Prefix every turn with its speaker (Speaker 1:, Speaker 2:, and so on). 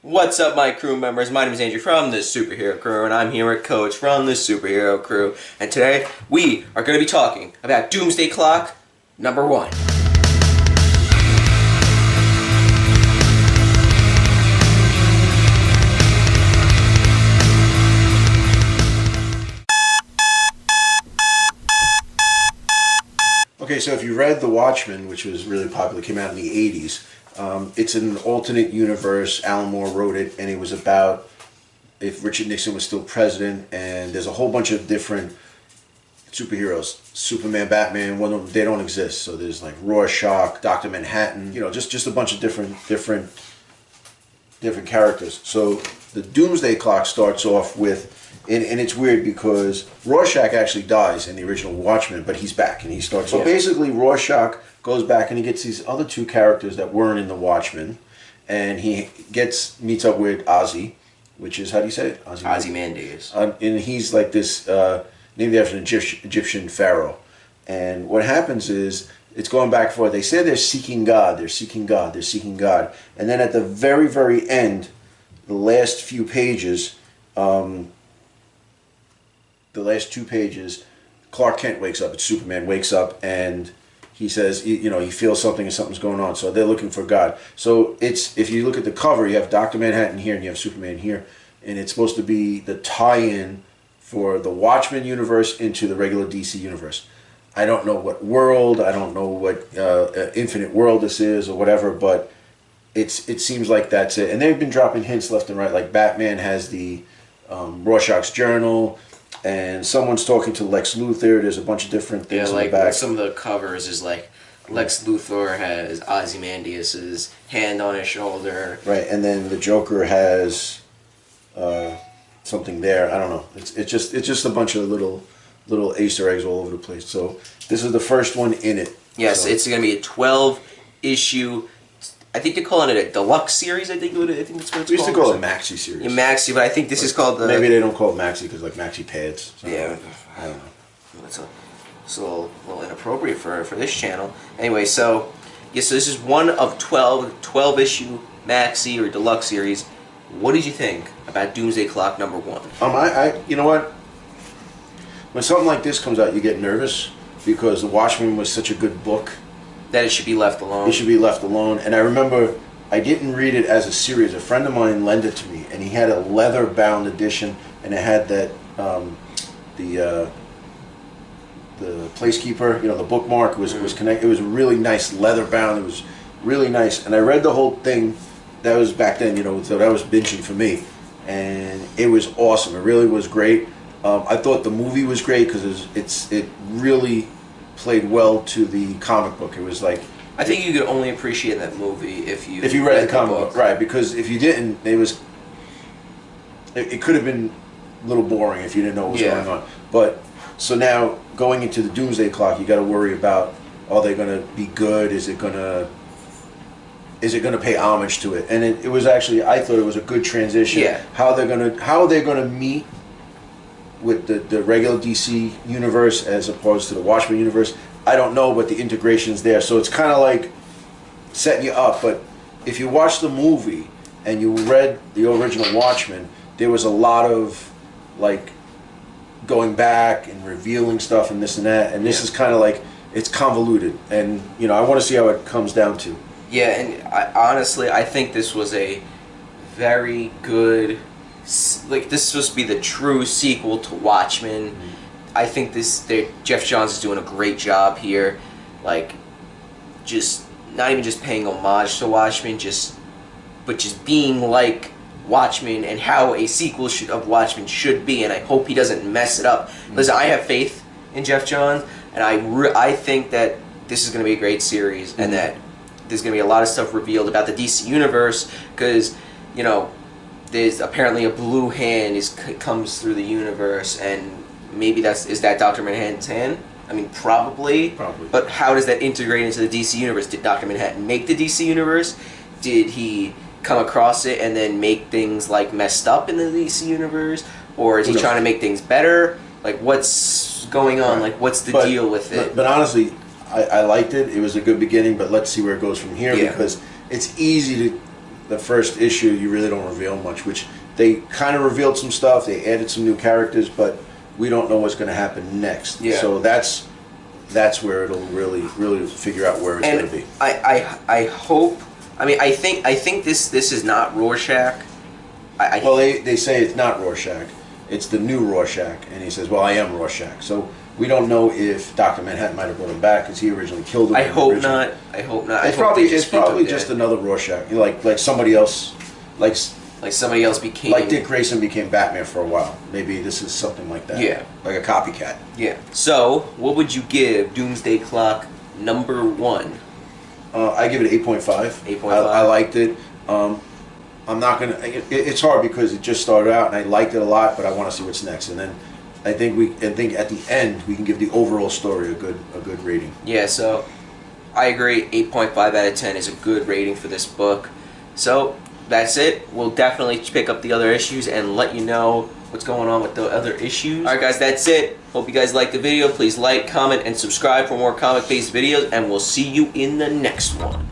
Speaker 1: What's up, my crew members? My name is Andrew from the Superhero Crew, and I'm here with Coach from the Superhero Crew. And today, we are going to be talking about Doomsday Clock #1.
Speaker 2: Okay, so if you read The Watchmen, which was really popular, came out in the 80s, it's an alternate universe. Alan Moore wrote it, and it was about if Richard Nixon was still president, and there's a whole bunch of different superheroes. Superman, Batman, one of them, they don't exist. So there's like Rorschach, Dr. Manhattan, just a bunch of different characters. So the Doomsday Clock starts off with, and it's weird because Rorschach actually dies in the original Watchmen, but he's back and he starts. So basically, Rorschach goes back and he gets these other two characters that weren't in the Watchmen, and he meets up with Ozzy, which is, how do you say it?
Speaker 1: Ozymandias.
Speaker 2: And he's like this named after an Egyptian pharaoh. And what happens is it's going back and forth. They say they're seeking God, they're seeking God, they're seeking God, and then at the very, very end, the last few pages. The last 2 pages, Clark Kent wakes up. It's Superman wakes up, and he says, he feels something and something's going on. So they're looking for God. So if you look at the cover, you have Dr. Manhattan here and you have Superman here, and it's supposed to be the tie-in for the Watchmen universe into the regular DC universe. I don't know what world, I don't know what infinite world this is or whatever, but it seems like that's it. And they've been dropping hints left and right, like Batman has the Rorschach's journal. And someone's talking to Lex Luthor. There's a bunch of different things in the back.
Speaker 1: Some of the covers is like Lex Luthor has Ozymandias' hand on his shoulder.
Speaker 2: Right, and then the Joker has something there. I don't know. It's just a bunch of little Easter eggs all over the place. So this is the first one in it.
Speaker 1: Yes, so it's going to be a 12-issue. I think they're calling it a deluxe series. I think that's what it's called.
Speaker 2: We used to call it Maxi series.
Speaker 1: Yeah, Maxi, but I think this is called the.
Speaker 2: Maybe they don't call it Maxi because like Maxi pads. So
Speaker 1: yeah,
Speaker 2: I don't know.
Speaker 1: It's a little inappropriate for this channel. Anyway, so this is one of 12 issue Maxi or deluxe series. What did you think about Doomsday Clock #1?
Speaker 2: I you know what? When something like this comes out, you get nervous because The Watchmen was such a good book.
Speaker 1: That it should be left alone.
Speaker 2: It should be left alone. And I remember I didn't read it as a series. A friend of mine lent it to me, and he had a leather-bound edition, and it had that the placekeeper, the bookmark was connected. It was really nice, leather-bound. It was really nice, and I read the whole thing. That was back then, so that was binging for me, and it was awesome. It really was great. I thought the movie was great because it really played well to the comic book. It was like,
Speaker 1: I think you could only appreciate that movie if you
Speaker 2: read the comic book, right? Because if you didn't, it could have been a little boring if you didn't know what was going on. But so now going into the Doomsday Clock, you got to worry about, are they going to be good? Is it going to pay homage to it? And it was actually, I thought it was a good transition.
Speaker 1: Yeah.
Speaker 2: How they're going to meet with the regular DC universe as opposed to the Watchmen universe, I don't know, but the integration's there. So it's kind of like setting you up. But if you watch the movie and you read the original Watchmen, there was a lot of like going back and revealing stuff and this and that. And this is kind of like, it's convoluted. And, I want to see how it comes down to.
Speaker 1: Yeah, and honestly, I think this was a very good. Like, this is supposed to be the true sequel to Watchmen. Mm-hmm. I think Jeff Johns is doing a great job here. Like, just not even just paying homage to Watchmen, but just being like Watchmen and how a sequel of Watchmen should be. And I hope he doesn't mess it up. Mm-hmm. Listen, I have faith in Jeff Johns, and I think that this is going to be a great series, mm-hmm. and that there's going to be a lot of stuff revealed about the DC universe because, there's apparently a blue hand comes through the universe, and maybe is that Dr. Manhattan's hand? I mean, probably. But how does that integrate into the DC universe? Did Dr. Manhattan make the DC universe? Did he come across it and then make things like messed up in the DC universe? Or is he trying to make things better? Like, what's going on? Like, what's the deal with it?
Speaker 2: But honestly, I liked it. It was a good beginning, but let's see where it goes from here because it's easy to the first issue, you really don't reveal much, which they kind of revealed some stuff. They added some new characters, but we don't know what's going to happen next.
Speaker 1: Yeah.
Speaker 2: So that's where it'll really figure out where it's going to be.
Speaker 1: I hope. I mean, I think this is not Rorschach.
Speaker 2: Well, they say it's not Rorschach. It's the new Rorschach, and he says, "Well, I am Rorschach." So we don't know if Dr. Manhattan might have brought him back because he originally killed him.
Speaker 1: I hope not.
Speaker 2: It's probably just another Rorschach, like somebody else, like
Speaker 1: somebody else became,
Speaker 2: like Dick Grayson became Batman for a while. Maybe this is something like that.
Speaker 1: Yeah,
Speaker 2: like a copycat.
Speaker 1: Yeah. So, what would you give Doomsday Clock #1?
Speaker 2: I give it 8.5.
Speaker 1: 8.5.
Speaker 2: I liked it. I'm not gonna. It's hard because it just started out and I liked it a lot, but I want to see what's next. And then I think at the end we can give the overall story a good rating.
Speaker 1: Yeah. So I agree. 8.5 out of 10 is a good rating for this book. So that's it. We'll definitely pick up the other issues and let you know what's going on with the other issues. Alright guys, that's it. Hope you guys liked the video. Please like, comment, and subscribe for more comic-based videos, and we'll see you in the next one.